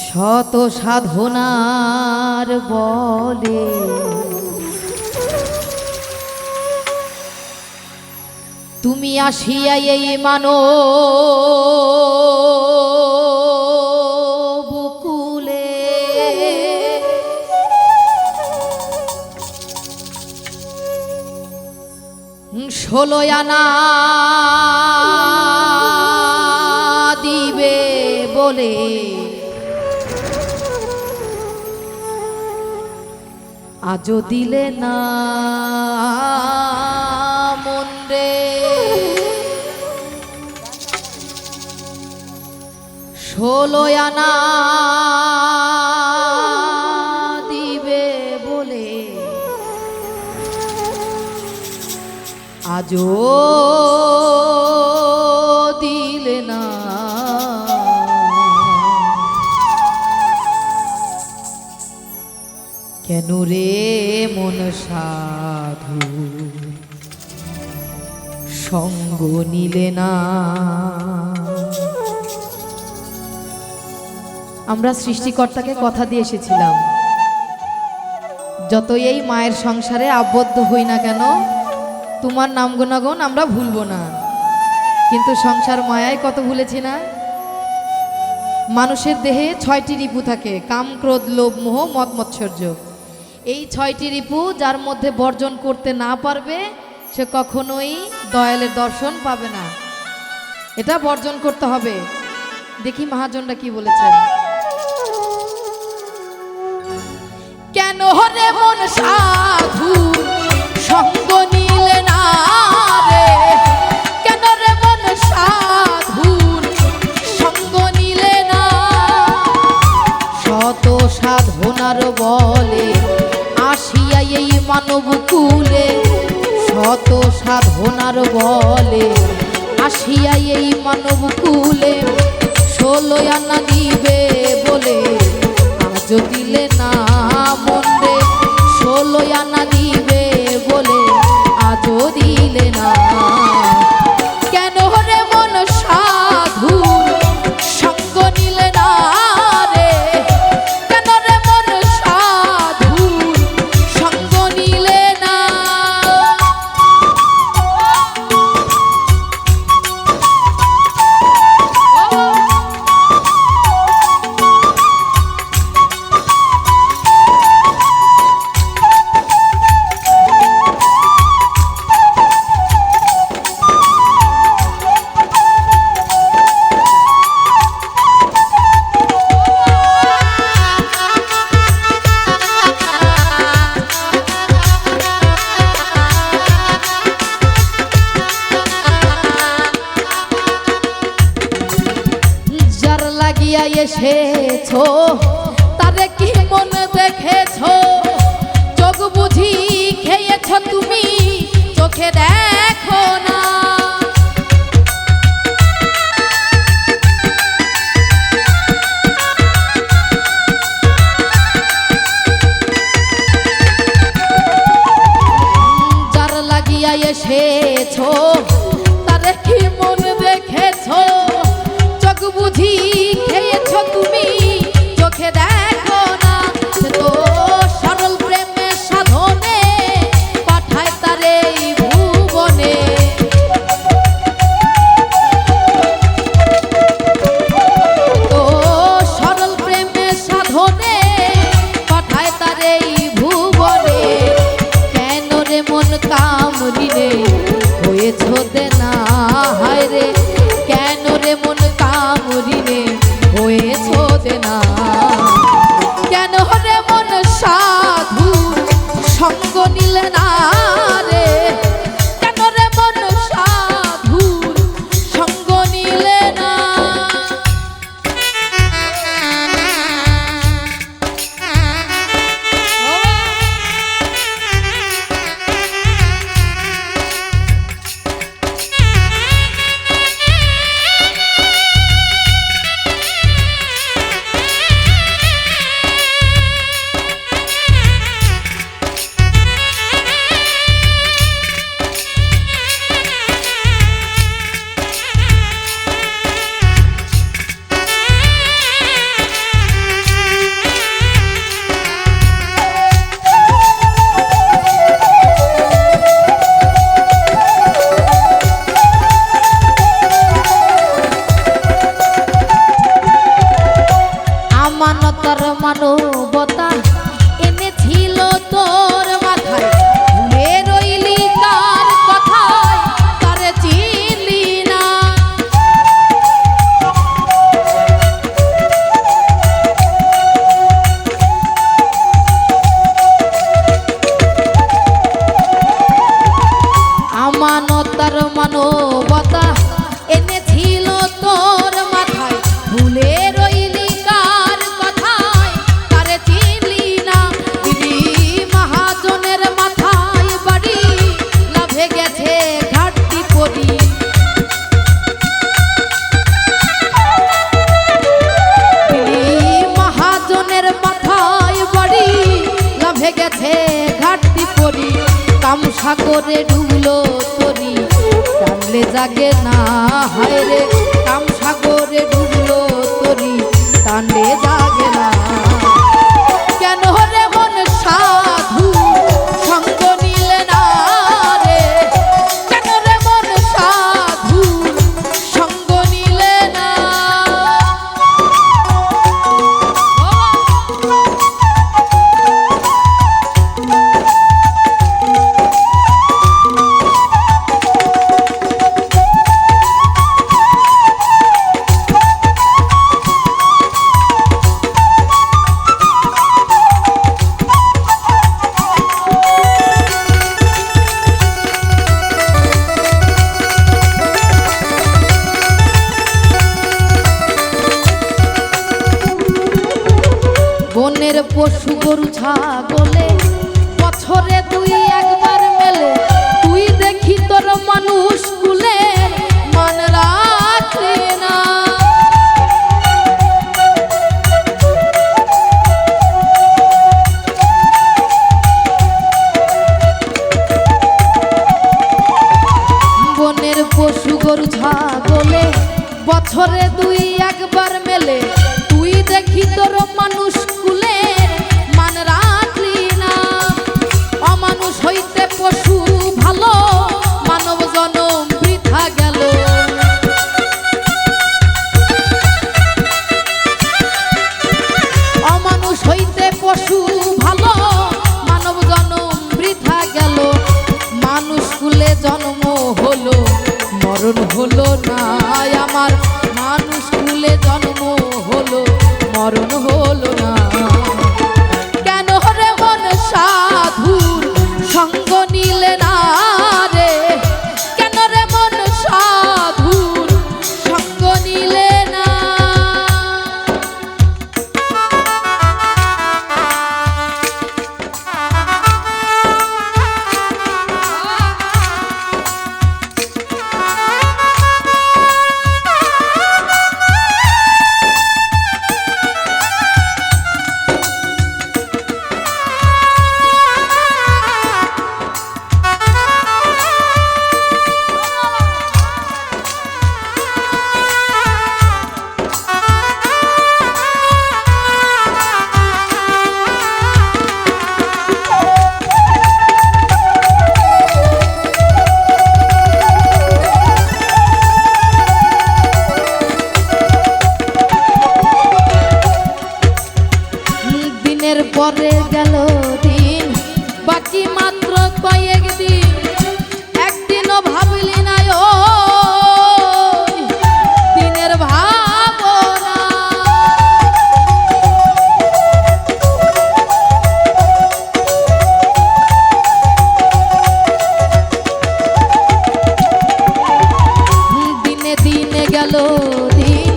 শত সাধনার বলে তুমি আসিয়া এই মানব কুলে ষোলো আনা দিবে বলে আজও দিলে না মন রে। ষোলো আনা দিবে বলে আজও দিলে না। কেন রে মন সাধু সঙ্গ নিলে না। আমরা সৃষ্টিকর্তাকে কথা দিয়ে এসেছিলাম, যতই এই মায়ের সংসারে আবদ্ধ হই না কেন তোমার নাম গুণাগুণ আমরা ভুলবো না। কিন্তু সংসার মায়ায় কত ভুলেছি না। মানুষের দেহে 6টি রিপু থাকে, কাম ক্রোধ লোভ মোহ মদ মৎসর্য। এই 6টি রিপু যার মধ্যে বর্জন করতে না পারবে সে কখনোই দয়ালের দর্শন পাবে না। এটা বর্জন করতে হবে। দেখি মহাজনরা কি বলেছেন। কেন রে মন সাধু সঙ্গ নিলে না রে। কেন রে মন সাধু সঙ্গ নিলে না। শত সাধনার বলে আসিয়া এই মানব কুলে। শত সাধনার বলে আসিয়া এই মানব কুলে ষোলো আনা দিবে বলে আজও দিলে না মন রে। ষোলো আনা দিবে বলে আজও দিলে না। কেন রে মন সাধু সঙ্গ নিলে না রে। কেন রে মন সাধু সঙ্গ নিলে না। এসেছো তারে কি মন দেখেছো। চোখ বুঝি খেয়েছো তুমি চোখে দেখো না। যার লাগিয়া এসেছো তারে কি মন দেখেছো। চোখ বুঝি খেয়েছো তুমি চোখে দেখো না। সে তো সরল প্রেমে সাধনে পাঠায় তারে ভুবনে। সাগরে ডুবলো তরি টানলে জাগে না, হায় রে কাম সাগরে ডুবলো তরি টানলে জাগে না। কেন রে মন সাধু সঙ্গ নিলে না রে, কেন রে মন সাধু সঙ্গ নিলে না। বনের পশু গরু ছাগলে বছরে দুই একবার মেলে, তুই দেখি তোর মানুষ কুলে মান রাখলি না। বনের পশু গরু ছাগলে বছরে দুই একবার মেলে, তুই দেখি তোর মানুষ কুলে মান রাখলি না। অমানুষ হইতে পশু ভালো, মানব জনম বৃথা গেল। অমানুষ হইতে পশু ভালো, মানব জনম বৃথা গেল। মানুষ কুলে জন্ম হলো মরণ হলো না আমার, মানুষ কুলে জন্ম হলো মরণ হলো না। কেন রে মন সাধুর সঙ্গ নিলে না রে, কেন রে মন সাধুর সঙ্গ নিলে না। পরে গেল দিন, বাকি মাত্র কয়েক দিন, একদিনও ভাবলি না ও দিনের ভাবনা। দিনে দিনে গেল দিন,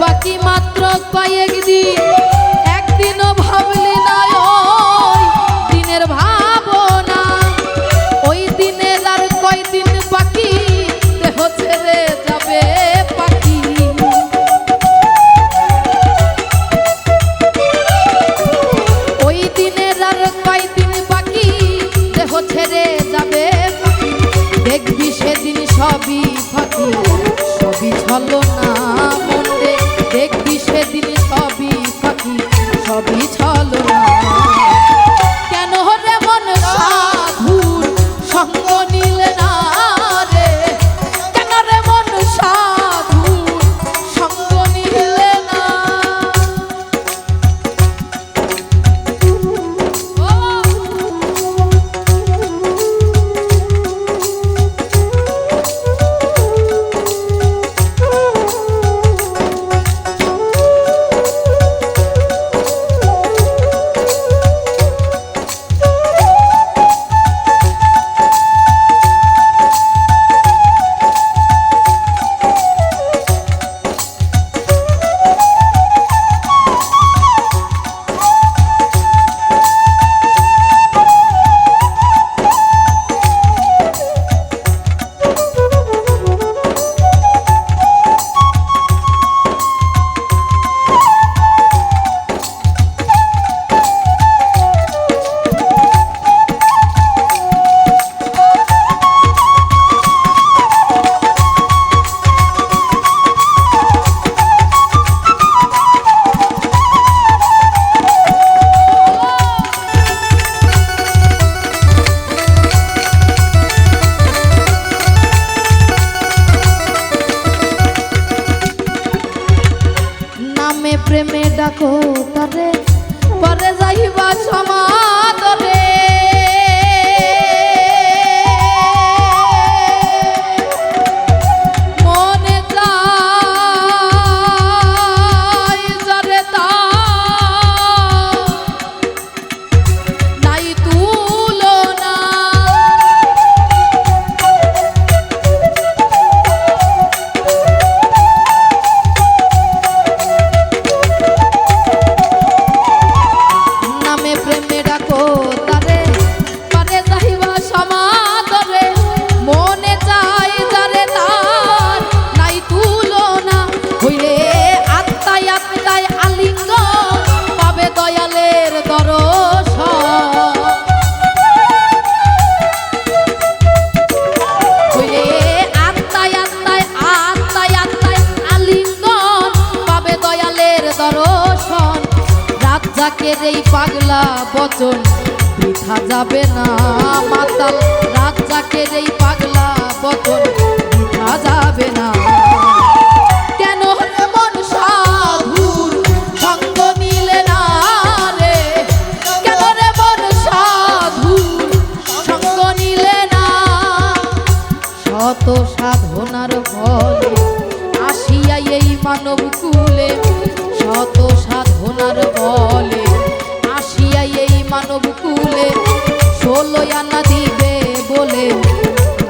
বাকি মাত্র কয়েক দিন, একদিনও ভাবলি না ওই দিনের ভাবনা। ওই দিনের আর কয়দিন বাকি, দেহ ছেড়ে যাবে পাখি। ওই দিনের আর কয়দিন বাকি, দেহ ছেড়ে যাবে পাখি। দেখবি সেদিন সবই ফাঁকি, সবই ছলনা মনে, দেখবি সেদিন সবই ফাঁকি, সবই ছলনা। কেন রে মন সাধুর সঙ্গ নিলে না রে, কেন রে মন সাধুর সঙ্গ নিলে না। প্রেমে ডাকো তারে পরে যাইবা সমাদরে মনে চাই যারে তা নাই তুলনা নামে প্রেমে ডাকো তারে পারে যাইবা সমাদরে মনে চাই যারে তার নাই তুলনা হইলে আত্মায় আত্মায় আলিঙ্গ পাবে দয়ালের দর্শন হইলে আত্মায় আত্মায় আত্মায় আত্মায় আলিঙ্গন পাবে দয়ালের দর্শন রাজ্জাকের এই পাগলা বচন বৃথা যাবে না মাতাল রাজ্জাকের এই পাগলা বচন বৃথা যাবে না কেন রে মন সাধুর সঙ্গ নিলে না রে কেন রে মন সাধুর সঙ্গ নিলে না শত সাধনার ফলে আসিয়া এই মানব কুলে শত সাধনার বলে আসিয়া এই মানব কুলে 16 আনা দিবে বলে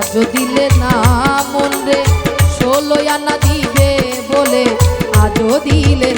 আজ দিলে না মন রে 16 আনা দিবে বলে আজও দিলে